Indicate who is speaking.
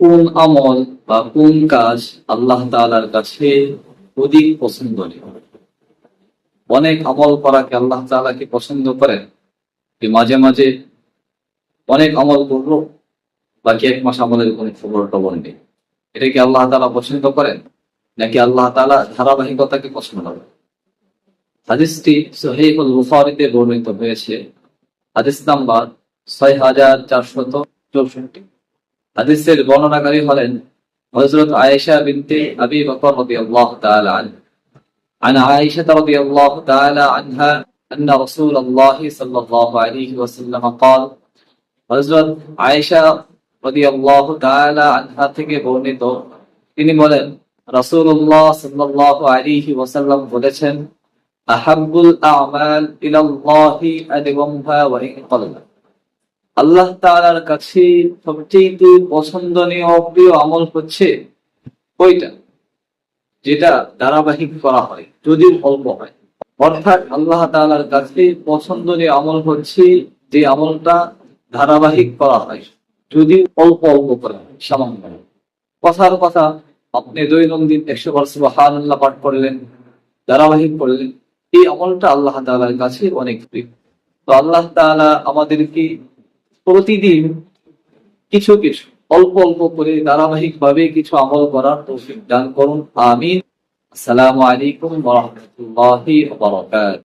Speaker 1: কোন আমল বা কোন কাজ আল্লাহ তাআলার কাছে অধিক পছন্দনীয়? অনেক আমল করাকে আল্লাহ তাআলা কি পছন্দ করেন? যে মাঝে মাঝে অনেক আমল করলো, বাকি 1 মাস আমলের কোনো খবর টবর নেই, এটা কি আল্লাহ তাআলা পছন্দ করেন? নাকি আল্লাহ তাআলা ধারাবাহিকতাকে পছন্দ করেন? হাদিসটি সহিহুল বুখারীতে বর্ণিত হয়েছে, হাদিস নাম্বার 6464। হাদিসের বর্ণনাকারী হলেন হযরত আয়েশা বিনতে আবি বকর রাদিয়াল্লাহু তাআলা আনহা। عن عائشة رضي الله تعالى عنها أن رسول الله صلى الله عليه وسلم قال হযরত আয়েশা রাদিয়াল্লাহু তাআলা আনহা থেকে বর্ণিত, তিনি বলেন রাসূলুল্লাহ সাল্লাল্লাহু আলাইহি ওয়াসাল্লাম বলেছেন, আহাব্বুল আ'মাল ইলাল্লাহি আদওয়ামুহা ওয়া ইন ক্বাল্লা। আল্লাহ তাআলার কাছে সবচেয়ে পছন্দনীয় প্রিয় আমল হচ্ছে ওইটা যেটা ধারাবাহিক করা হয়, যদি অল্প হয়। অর্থাৎ আল্লাহ তাআলার কাছে পছন্দনীয় আমল হচ্ছে যে আমলটা ধারাবাহিক করা হয়, যদি অল্প অল্প করা হয়, সামান্য। কথার কথা, আপনি দৈনন্দিন 100 বার সুবহানাল্লাহ পাঠ করলেন, ধারাবাহিক করলেন, এই আমলটা আল্লাহ তাআলার কাছে অনেক প্রিয়। তো আল্লাহ তাআলা আমাদেরকে প্রতিদিন কিছু কিছু অল্প অল্প করে ধারাবাহিক ভাবে কিছু আমল করার তৌফিক দান করুন, আমিন। আসসালামু আলাইকুম ওয়া রাহমাতুল্লাহি ওয়া বারাকাতুহু।